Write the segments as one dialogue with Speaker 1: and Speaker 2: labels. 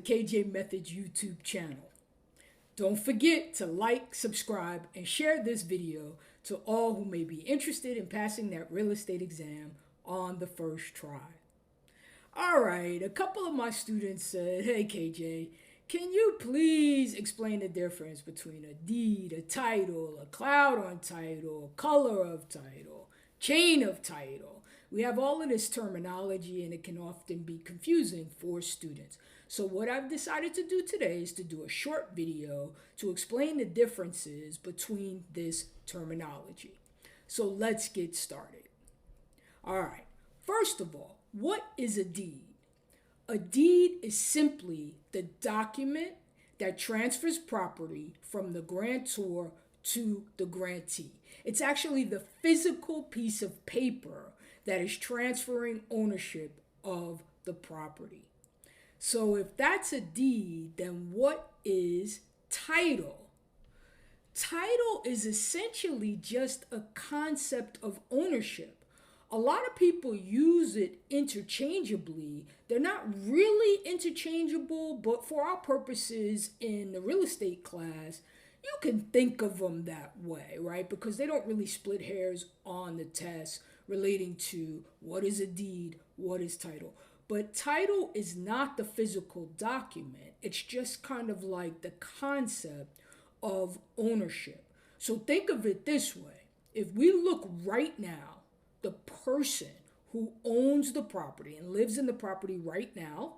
Speaker 1: KJ Methods YouTube channel. Don't forget to like, subscribe, and share this video to all who may be interested in passing that real estate exam on the first try. Alright, a couple of my students said, "Hey KJ, can you please explain the difference between a deed, a title, a cloud on title, color of title, chain of title?" We have all of this terminology and it can often be confusing for students. So what I've decided to do today is to do a short video to explain the differences between this terminology. So let's get started. Alright, first of all, what is a deed? A deed is simply the document that transfers property from the grantor to the grantee. It's actually the physical piece of paper that is transferring ownership of the property. So if that's a deed, then what is title? Title is essentially just a concept of ownership. A lot of people use it interchangeably. They're not really interchangeable, but for our purposes in the real estate class, you can think of them that way, right? Because they don't really split hairs on the test relating to what is a deed, what is title. But title is not the physical document. It's just kind of like the concept of ownership. So think of it this way. If we look right now, the person who owns the property and lives in the property right now,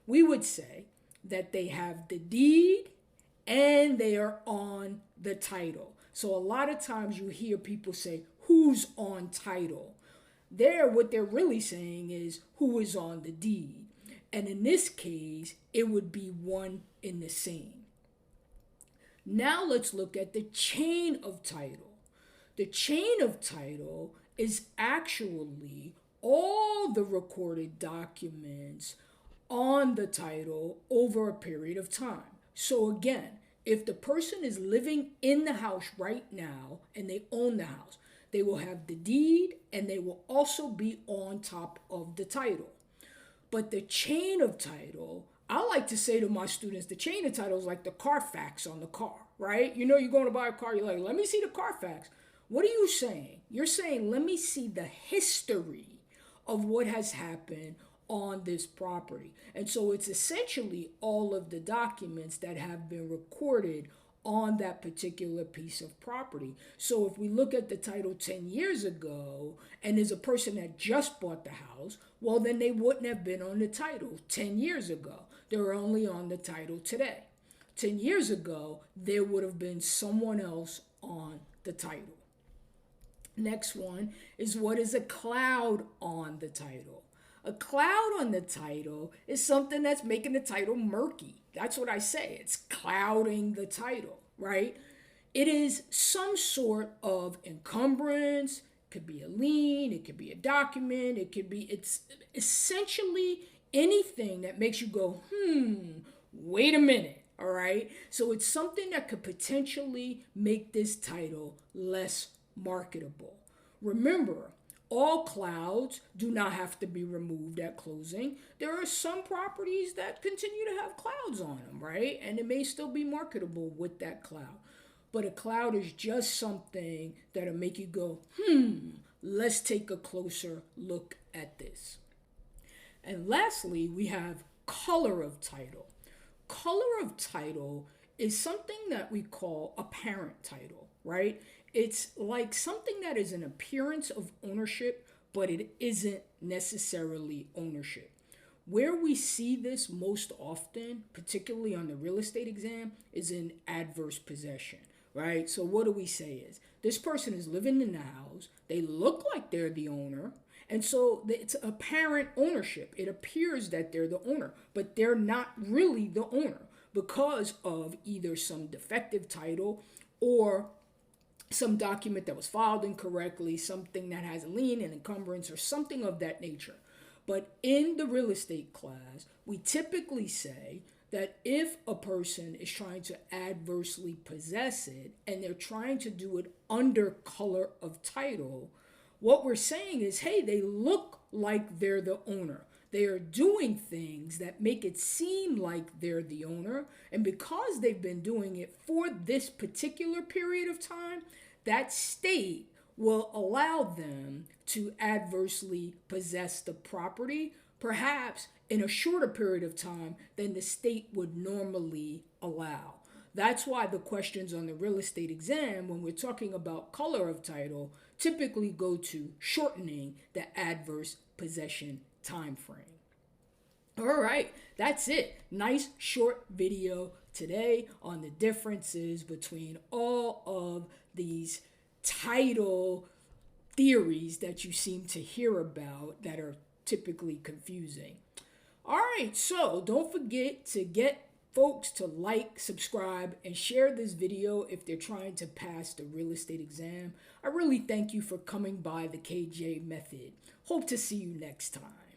Speaker 1: we would say that they have the deed and they are on the title. So a lot of times you hear people say, "Who's on title?" What they're really saying is who is on the deed. And in this case, it would be one in the same. Now let's look at the chain of title. The chain of title is actually all the recorded documents on the title over a period of time. So again, if the person is living in the house right now and they own the house, they will have the deed and they will also be on top of the title. But the chain of title, I like to say to my students, the chain of title is like the Carfax on the car, right? You know, you're going to buy a car, you're like, "Let me see the Carfax." What are you saying? You're saying, let me see the history of what has happened on this property. And so it's essentially all of the documents that have been recorded on that particular piece of property. So if we look at the title 10 years ago and there's a person that just bought the house, well, then they wouldn't have been on the title 10 years ago. They're only on the title today. 10 years ago, there would have been someone else on the title. Next one is, what is a cloud on the title? A cloud on the title is something that's making the title murky. That's what I say. It's clouding the title, right? It is some sort of encumbrance. It could be a lien. It could be a document. It's essentially anything that makes you go, wait a minute, all right? So it's something that could potentially make this title less marketable. Remember, all clouds do not have to be removed at closing. There are some properties that continue to have clouds on them, right? And it may still be marketable with that cloud. But a cloud is just something that'll make you go, let's take a closer look at this. And lastly, we have color of title. Color of title is something that we call apparent title, right? It's like something that is an appearance of ownership, but it isn't necessarily ownership. Where we see this most often, particularly on the real estate exam, is in adverse possession, right? So what do we say is, this person is living in the house, they look like they're the owner, and so it's apparent ownership. It appears that they're the owner, but they're not really the owner because of either some defective title or some document that was filed incorrectly, something that has a lien, an encumbrance, or something of that nature. But in the real estate class, we typically say that if a person is trying to adversely possess it and they're trying to do it under color of title, what we're saying is, hey, they look like they're the owner. They are doing things that make it seem like they're the owner. And because they've been doing it for this particular period of time, that state will allow them to adversely possess the property, perhaps in a shorter period of time than the state would normally allow. That's why the questions on the real estate exam, when we're talking about color of title, typically go to shortening the adverse possession time frame. All right, that's it. Nice short video today on the differences between all of these title theories that you seem to hear about that are typically confusing. All right, so don't forget to get folks to like, subscribe, and share this video if they're trying to pass the real estate exam. I really thank you for coming by the KJ Method. Hope to see you next time.